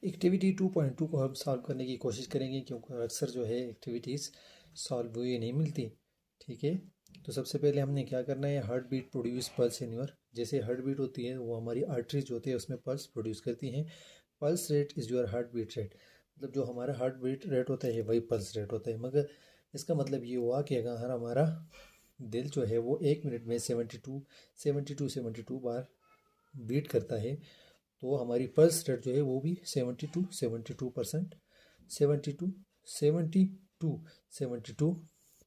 Activity 2.2 को हम solve करने की कोशिश करेंगे, क्योंकि अक्सर जो है एक्टिविटीज़ सॉल्व हुई नहीं मिलती। ठीक है, तो सबसे पहले हमने क्या करना है, heart beat produce pulse in your. जैसे हार्ट बीट होती है वो हमारी आर्टरीज होती है, उसमें पल्स प्रोड्यूस करती हैं। Pulse rate is your heart beat rate, मतलब जो हमारा हार्ट बीट रेट होता है वही पल्स रेट होता है। मगर इसका मतलब ये हुआ कि अगर हमारा दिल जो है वो 1 मिनट में 72 बार बीट करता है, तो हमारी पल्स रेट जो है वो भी 72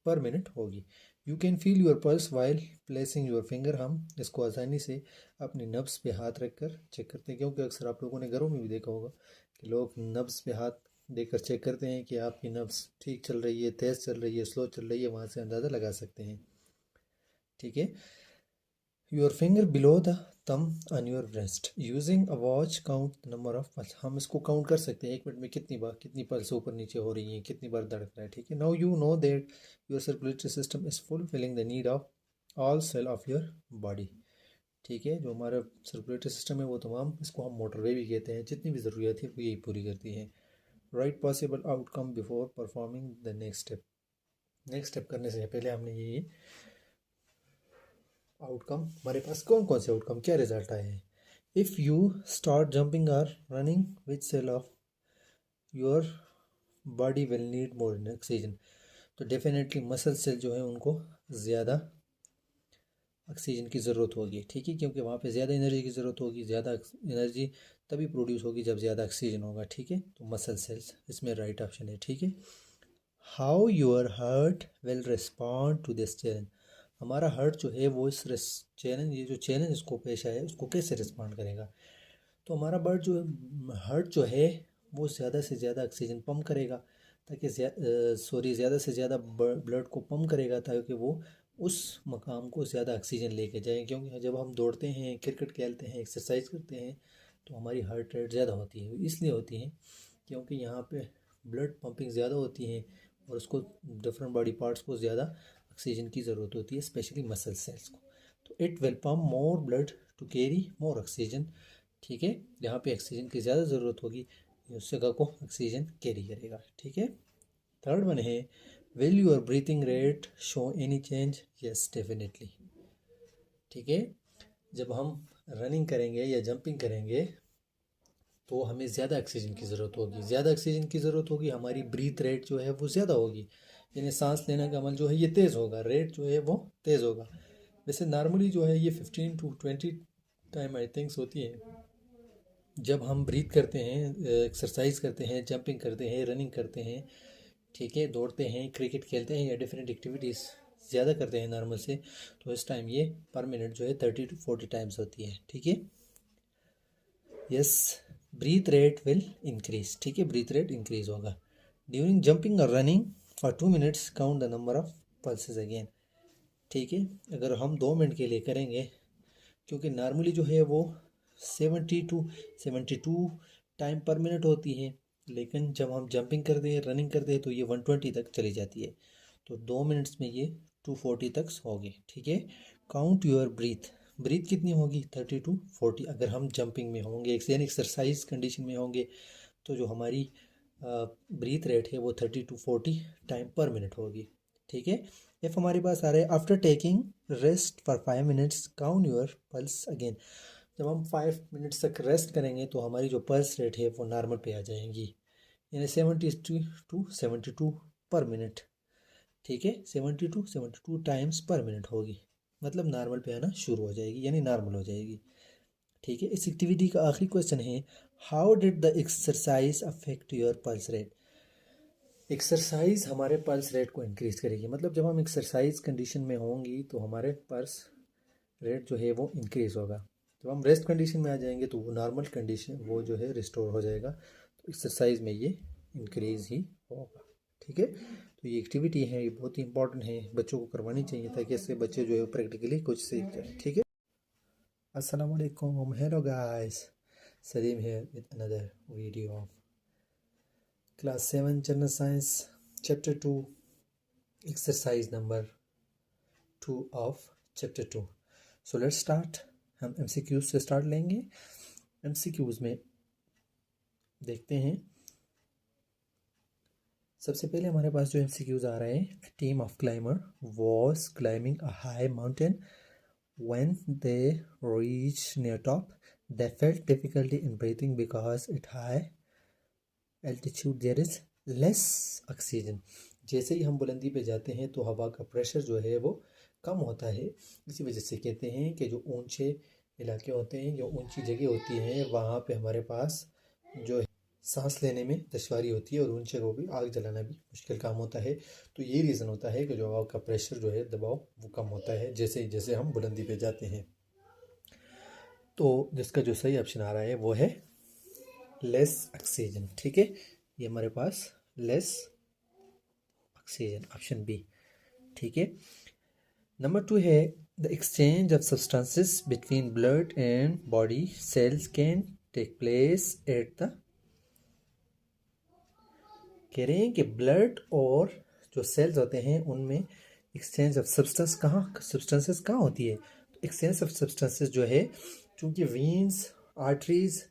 पर मिनट होगी। You can feel your pulse while placing your finger. हम इसको आसानी से अपनी नब्स पे हाथ रख कर चेक करते हैं, क्योंकि अक्सर आप लोगों ने घरों में भी देखा होगा कि लोग नब्स पे हाथ देकर चेक करते हैं कि आपकी नब्स ठीक चल रही है, तेज़ चल रही है, स्लो चल रही है, वहाँ से अंदाज़ा लगा सकते हैं। ठीक है, your finger below the thumb on your breast using a watch count the number of pulse. हम इसको काउंट कर सकते हैं 1 मिनट में कितनी पल्स ऊपर नीचे हो रही हैं, कितनी बार धड़क रहा है। ठीक है, now you know that your circulatory system is fulfilling the need of all cell of your body. ठीक है, जो हमारा सर्कुलेटरी सिस्टम है वो तमाम, इसको हम मोटरवे भी कहते हैं, जितनी भी ज़रूरियात है वो यही पूरी करती है। Right possible outcome before performing the next step. Next step करने से पहले हमने ये आउटकम, हमारे पास कौन कौन से आउटकम, क्या रिजल्ट आए हैं। इफ़ यू स्टार्ट जंपिंग और running which cell of your body will need more oxygen. तो डेफिनेटली मसल सेल जो है उनको ज़्यादा ऑक्सीजन की ज़रूरत होगी। ठीक है, क्योंकि वहाँ पे ज़्यादा एनर्जी की ज़रूरत होगी, ज़्यादा एनर्जी तभी प्रोड्यूस होगी जब ज़्यादा ऑक्सीजन होगा। ठीक है, तो मसल सेल्स इसमें राइट ऑप्शन है। ठीक है, how your heart will respond to this challenge. हमारा हार्ट जो है वो इस चैलेंज, ये जो चैलेंज इसको पेश आया है उसको कैसे रिस्पॉन्ड करेगा। तो हमारा बर्ड जो हार्ट जो है वो ज़्यादा से ज़्यादा ऑक्सीजन पंप करेगा, ताकि ज़्यादा से ज़्यादा ब्लड को पंप करेगा, ताकि वो उस मकाम को ज़्यादा ऑक्सीजन लेके जाए। क्योंकि जब हम दौड़ते हैं, क्रिकेट खेलते हैं, एक्सरसाइज करते हैं, तो हमारी हार्ट रेट ज़्यादा होती है। इसलिए होती है क्योंकि यहाँ पे ब्लड पंपिंग ज़्यादा होती है और उसको डिफरेंट बॉडी पार्ट्स को ज़्यादा ऑक्सीजन की ज़रूरत होती है, स्पेशली मसल सेल्स को। तो it will pump more blood to carry more oxygen. ठीक है, जहाँ पे ऑक्सीजन की ज़्यादा ज़रूरत होगी उस जगह को ऑक्सीजन कैरी करेगा। ठीक है, थर्ड वन है, will your breathing rate show any change. Yes definitely. ठीक है, जब हम रनिंग करेंगे या जंपिंग करेंगे तो हमें ज़्यादा ऑक्सीजन की ज़रूरत होगी। ज़्यादा ऑक्सीजन की ज़रूरत होगी, हमारी ब्रीथ रेट जो है वो ज़्यादा होगी, यानी सांस लेने का अमल जो है ये तेज़ होगा, रेट जो है वो तेज़ होगा। वैसे नॉर्मली जो है ये 15 to 20 टाइम आई थिंक्स होती है जब हम ब्रीथ करते हैं, एक्सरसाइज करते हैं, जंपिंग करते हैं, रनिंग करते हैं। ठीक है, दौड़ते हैं, क्रिकेट खेलते हैं या डिफरेंट एक्टिविटीज़ ज़्यादा करते हैं नॉर्मल से, तो इस टाइम ये पर मिनट जो है 30 to 40 टाइम्स होती है। ठीक है, yes, breath rate will increase. ठीक है, ब्रीथ रेट इंक्रीज होगा। ड्यूरिंग जंपिंग और running for 2 minutes count the number of pulses again. ठीक है, अगर हम 2 मिनट के लिए करेंगे, क्योंकि नॉर्मली जो है वो 72 टाइम पर मिनट होती है, लेकिन जब हम जंपिंग करते हैं, रनिंग करते हैं, तो ये 120 तक चली जाती है। तो 2 मिनट्स में ये 240 तक होगी। ठीक है, काउंट योर ब्रीथ। ब्रीथ कितनी होगी, 30 to 40। अगर हम जंपिंग में होंगे, यानी एक्सरसाइज कंडीशन में होंगे, तो जो हमारी ब्रीथ रेट है वो 30 to 40 टाइम पर मिनट होगी। ठीक है, इफ हमारे पास आ रहा है, after taking rest for 5 minutes count your pulse again. जब हम 5 मिनट्स तक रेस्ट करेंगे तो हमारी जो पल्स रेट है वो नॉर्मल पे आ जाएंगी, यानी 70 to 72 पर मिनट। ठीक है, 72 टाइम्स पर मिनट होगी, मतलब नॉर्मल पे आना शुरू हो जाएगी, यानी नॉर्मल हो जाएगी। ठीक है, इस एक्टिविटी का आखिरी क्वेश्चन है, how did the exercise affect your pulse rate. Exercise हमारे पल्स रेट को इंक्रीज करेगी, मतलब जब हम एक्सरसाइज कंडीशन में होंगी तो हमारे पल्स रेट जो है वो इंक्रीज होगा। जब हम रेस्ट कंडीशन में आ जाएंगे तो वो नॉर्मल कंडीशन वो जो है रिस्टोर हो जाएगा। तो एक्सरसाइज में ये इंक्रीज ही होगा। ठीक है, तो ये एक्टिविटी है, ये बहुत ही इंपॉर्टेंट है, बच्चों को करवानी चाहिए, ताकि इससे बच्चे जो है प्रैक्टिकली कुछ सीख जाए। ठीक है, अस्सलाम वालेकुम, hello guys, Salim here with another video of class 7 general science chapter 2 exercise number 2 of chapter 2। So let's start. हम एमसीक्यूज से स्टार्ट लेंगे। एमसीक्यूज में देखते हैं। सबसे पहले हमारे पास जो MCQs आ रहे हैं, a team of climber was climbing a high mountain. When they reached near top, they felt difficulty in breathing because at high altitude there is less oxygen. जैसे ही हम बुलंदी पे जाते हैं तो हवा का प्रेशर जो है वो कम होता है। इसी वजह से कहते हैं कि जो ऊंचे इलाके होते हैं, जो ऊंची जगह होती हैं, वहाँ पे हमारे पास जो सांस लेने में दुश्वारी होती है और उन जगहों भी आग जलाना भी मुश्किल काम होता है। तो ये रीज़न होता है कि जो हवा का प्रेशर जो है, दबाव, वो कम होता है जैसे जैसे हम बुलंदी पे जाते हैं। तो जिसका जो सही ऑप्शन आ रहा है वो है लेस ऑक्सीजन। ठीक है, ये हमारे पास लेस ऑक्सीजन, ऑप्शन बी। ठीक है, नंबर 2 है the exchange of substances between blood and body cells can take place at the. कह रहे हैं कि ब्लड और जो सेल्स होते हैं उनमें एक्सचेंज ऑफ सब्सटेंसेस कहाँ होती है। तो एक्सचेंज ऑफ सब्सटेंसेस जो है, चूँकि वीन्स, आर्टरीज,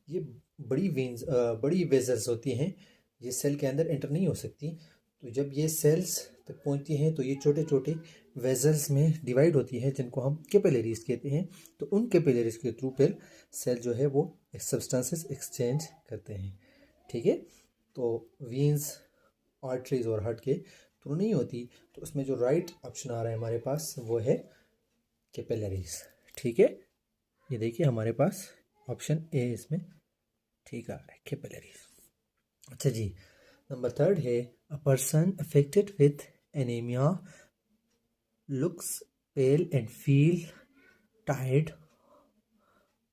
ये बड़ी वेजल्स होती हैं, ये सेल के अंदर एंटर नहीं हो सकती। तो जब ये सेल्स तक पहुंचती हैं तो ये छोटे छोटे वेजल्स में डिवाइड होती है, जिनको हम कैपिलरीज कहते हैं। तो उन कैपिलरीज के थ्रू फिर सेल जो है वो सब्सटेंसेस एक्सचेंज करते हैं। ठीक है, तो वीन्स, आर्टरीज और हार्ट के थ्रू नहीं होती। तो उसमें जो राइट ऑप्शन आ रहा है हमारे पास वो है कैपिलरीज। ठीक है, ये देखिए हमारे पास ऑप्शन ए इसमें ठीक आ रहा है, कैपिलरीज। अच्छा जी, नंबर 3 है a person affected with anaemia looks pale and feel tired,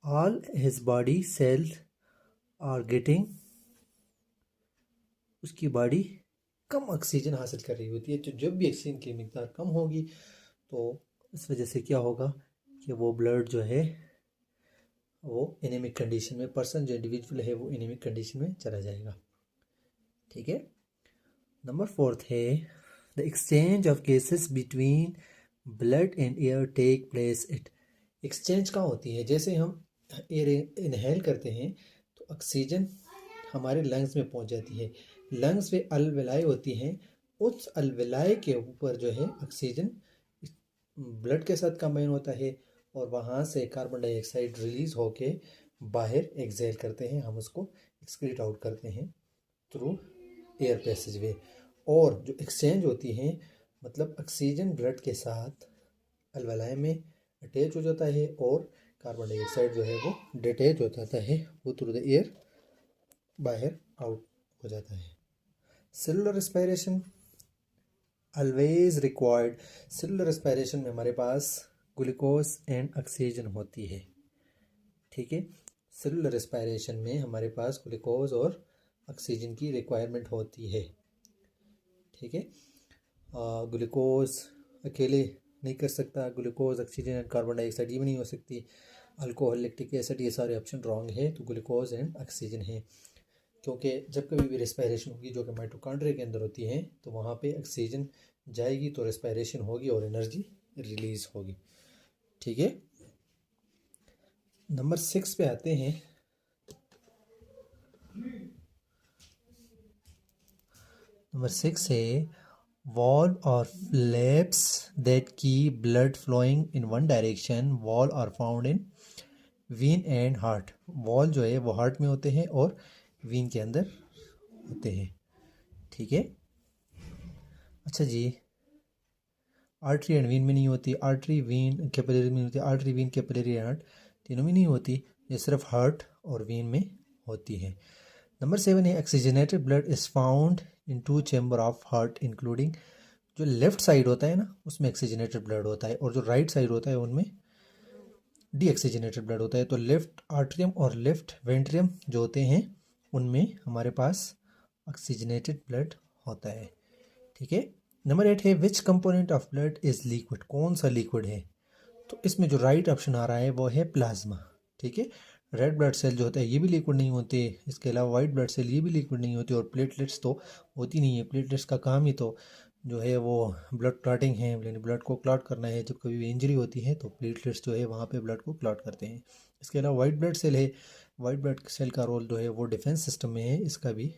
all his body cells are getting. उसकी बॉडी कम ऑक्सीजन हासिल कर रही होती है। तो जब भी ऑक्सीजन की मिकदार कम होगी तो इस वजह से क्या होगा कि वो ब्लड जो है वो एनीमिक कंडीशन में, पर्सन जो इंडिविजुअल है वो एनीमिक कंडीशन में चला जाएगा। ठीक है, नंबर 4 है the exchange of gases between blood and air take place at. Exchange कहाँ होती है, जैसे हम एयर इनहेल करते हैं तो ऑक्सीजन हमारे लंग्स में पहुंच जाती है। लंग्स में अलवेलाई होती हैं, उस अलवेलाई के ऊपर जो है ऑक्सीजन ब्लड के साथ कंबाइन होता है और वहाँ से कार्बन डाइऑक्साइड रिलीज होके बाहर एक्सहेल करते हैं, हम उसको एक्सक्रीट आउट करते हैं थ्रू एयर पैसेज वे। और जो एक्सचेंज होती हैं, मतलब ऑक्सीजन ब्लड के साथ अलवेलाई में अटैच हो जाता है और कार्बन डाइऑक्साइड जो है वो डिटैच हो जाता है, वो थ्रू द एयर बाहर आउट हो जाता है। Cellular respiration always required. Cellular respiration में हमारे पास ग्लूकोज एंड ऑक्सीजन होती है। ठीक है, सेलुलर रेस्पिरेशन में हमारे पास ग्लूकोज और ऑक्सीजन की रिक्वायरमेंट होती है। ठीक है, ग्लूकोज अकेले नहीं कर सकता, glucose, oxygen and carbon dioxide ये भी नहीं हो सकती, अल्कोहल, लैक्टिक एसिड, ये सारे ऑप्शन रॉन्ग है। तो ग्लूकोज एंड ऑक्सीजन है, क्योंकि जब कभी भी रेस्पिरेशन होगी जो कि माइटोकॉन्ड्रिया के अंदर होती है तो वहाँ पे ऑक्सीजन जाएगी तो रेस्पिरेशन होगी और एनर्जी रिलीज होगी। ठीक है, नंबर 6 पे आते हैं। नंबर 6 है valve or flaps that keep blood flowing in one direction. valve are found in vein and heart. valve जो है वो हार्ट में होते हैं और वेन के अंदर होते हैं। ठीक है, अच्छा जी, आर्टरी एंड वेन में नहीं होती, आर्टरी वेन कैपिलरी में नहीं होती, आर्टरी वेन कैपिलरी हार्ट तीनों में नहीं होती, ये सिर्फ हार्ट और वेन में होती है। नंबर 7 है oxygenated blood is found in 2 chamber of heart including. जो लेफ्ट साइड होता है ना उसमें ऑक्सीजनेटेड ब्लड होता है और जो राइट साइड होता है उनमें डीऑक्सीजनेटेड ब्लड होता है। तो लेफ्ट आर्ट्रियम और लेफ्ट वेंट्रियम जो होते हैं उनमें हमारे पास ऑक्सीजनेटेड ब्लड होता है। ठीक है, नंबर 8 है विच component of blood is liquid. कौन सा लिक्विड है, तो इसमें जो राइट ऑप्शन आ रहा है वो है प्लाज्मा। ठीक है, रेड ब्लड सेल जो होता है ये भी लिक्विड नहीं होते, इसके अलावा वाइट ब्लड सेल ये भी लिक्विड नहीं होती, और प्लेटलेट्स तो होती नहीं है। प्लेटलेट्स का काम ही तो जो है वो ब्लड क्लॉटिंग है, यानी ब्लड को क्लॉट करना है। जब कभी भी इंजरी होती है तो प्लेटलेट्स जो है वहाँ पे ब्लड को क्लॉट करते हैं। इसके अलावा वाइट ब्लड सेल है वाइट ब्लड सेल का रोल जो है वो डिफेंस सिस्टम में है, इसका भी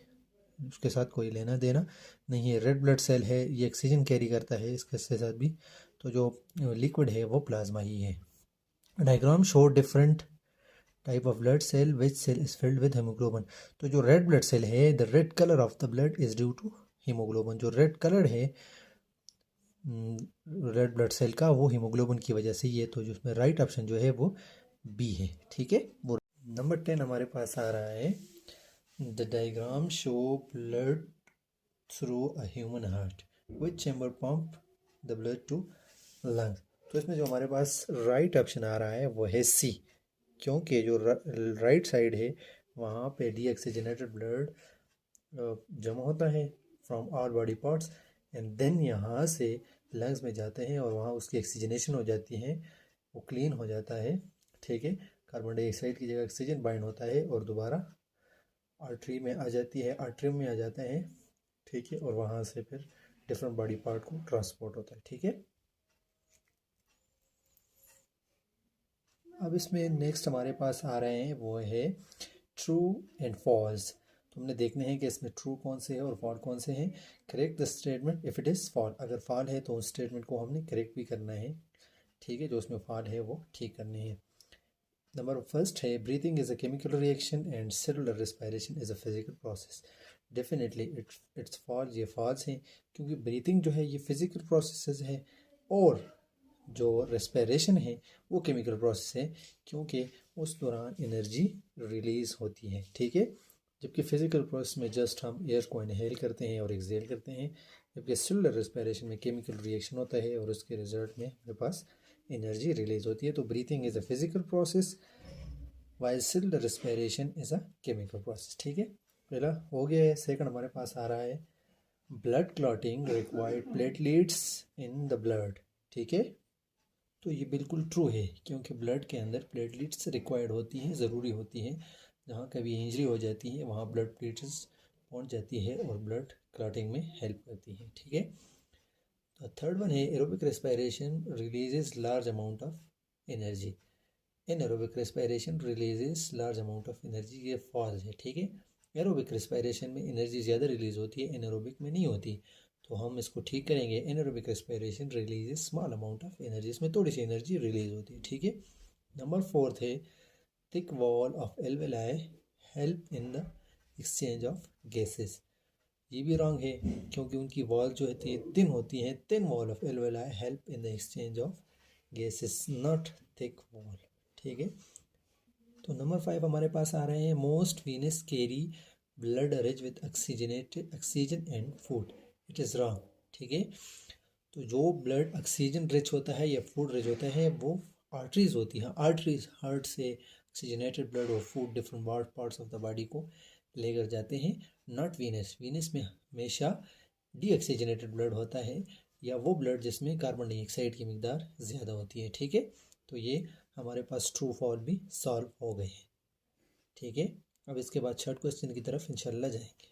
उसके साथ कोई लेना देना नहीं है। रेड ब्लड सेल है, ये ऑक्सीजन कैरी करता है इसके साथ भी। तो जो लिक्विड है वो प्लाज्मा ही है। Diagram show different type of blood cell, which cell is filled with haemoglobin. तो जो रेड ब्लड सेल है, the red colour of the blood is due to haemoglobin. जो रेड कलर है रेड ब्लड सेल का, वो haemoglobin की वजह से ये। तो जिसमें राइट ऑप्शन जो है वो बी है, ठीक है। वो नंबर 10 हमारे पास आ रहा है, the diagram show blood through a human heart, which chamber pump the blood to lungs. तो इसमें जो हमारे पास राइट ऑप्शन आ रहा है वो है सी, क्योंकि जो राइट साइड है वहाँ पे डीऑक्सीजनेटेड ब्लड जमा होता है from all body parts and then यहाँ से लंग्स में जाते हैं और वहाँ उसकी ऑक्सीजनेशन हो जाती है, वो क्लीन हो जाता है, ठीक है। कार्बन डाइऑक्साइड की जगह ऑक्सीजन बाइंड होता है और दोबारा आर्टरी में आ जाती है, आर्टरी में आ जाता है, ठीक है। और वहाँ से फिर डिफरेंट बॉडी पार्ट को ट्रांसपोर्ट होता है, ठीक है। अब इसमें नेक्स्ट हमारे पास आ रहे हैं वो है ट्रू एंड फॉल्स। तो हमने देखने हैं कि इसमें ट्रू कौन से हैं और फॉल कौन से हैं। Correct the statement if it is fall. अगर फॉल है तो उस स्टेटमेंट को हमने करेक्ट भी करना है, ठीक है। जो उसमें फॉल है वो ठीक करने हैं। नंबर फर्स्ट है, breathing is a chemical reaction and cellular respiration is a physical process. Definitely it's fall, ये फॉल्स हैं, क्योंकि ब्रीथिंग जो है ये फिजिकल प्रोसेस है और जो रेस्पिरेशन है वो केमिकल प्रोसेस है, क्योंकि उस दौरान एनर्जी रिलीज़ होती है, ठीक है। जबकि फिजिकल प्रोसेस में जस्ट हम एयर को इनहेल करते हैं और एक्सहेल करते हैं, जबकि सेलुलर रेस्पिरेशन में केमिकल रिएक्शन होता है और उसके रिजल्ट में हमारे पास एनर्जी रिलीज होती है। तो breathing is a physical process while cellular respiration is a chemical process, ठीक है। पहला हो गया है। सेकंड हमारे पास आ रहा है, blood clotting required platelets in the blood, ठीक है। तो ये बिल्कुल ट्रू है, क्योंकि ब्लड के अंदर प्लेटलेट्स रिक्वायर्ड होती हैं, ज़रूरी होती हैं। जहाँ कभी इंजरी हो जाती है वहाँ ब्लड प्लेटलेट्स पहुँच जाती है और ब्लड क्लॉटिंग में हेल्प करती है, ठीक है। तो थर्ड वन है, aerobic respiration releases large amount of energy. Anaerobic respiration releases large amount of energy, ये फॉल्स है, ठीक है। एरोबिक रेस्पिरेशन में एनर्जी ज़्यादा रिलीज होती है, एनएरोबिक में नहीं होती। तो हम इसको ठीक करेंगे, anaerobic respiration releases small amount of energy, इसमें थोड़ी सी एनर्जी रिलीज होती है, ठीक है। नंबर फोर्थ है, thick wall of alveoli help in the exchange of gases. ये भी रॉन्ग है, क्योंकि उनकी वॉल जो होती है थिन होती है। Thin wall of alveoli help in the exchange of gases, not thick wall, ठीक है। तो नंबर 5 हमारे पास आ रहे हैं, most Venus carry blood rich with oxygenated oxygen and food, it is wrong, ठीक है। तो जो ब्लड ऑक्सीजन रिच होता है या फूड रिच होता है वो आर्टरीज होती हैं। आर्टरीज हार्ट से ऑक्सीजनेटेड ब्लड और food different parts of the body को लेकर जाते हैं, नॉट वीनस। वीनस में हमेशा डीऑक्सीजनेटेड ब्लड होता है, या वो ब्लड जिसमें कार्बन डाइऑक्साइड की मिकदार ज़्यादा होती है, ठीक है। तो ये हमारे पास ट्रू फॉल भी सॉल्व हो गए हैं, ठीक है। अब इसके बाद थर्ड क्वेश्चन की तरफ इंशाल्लाह जाएंगे।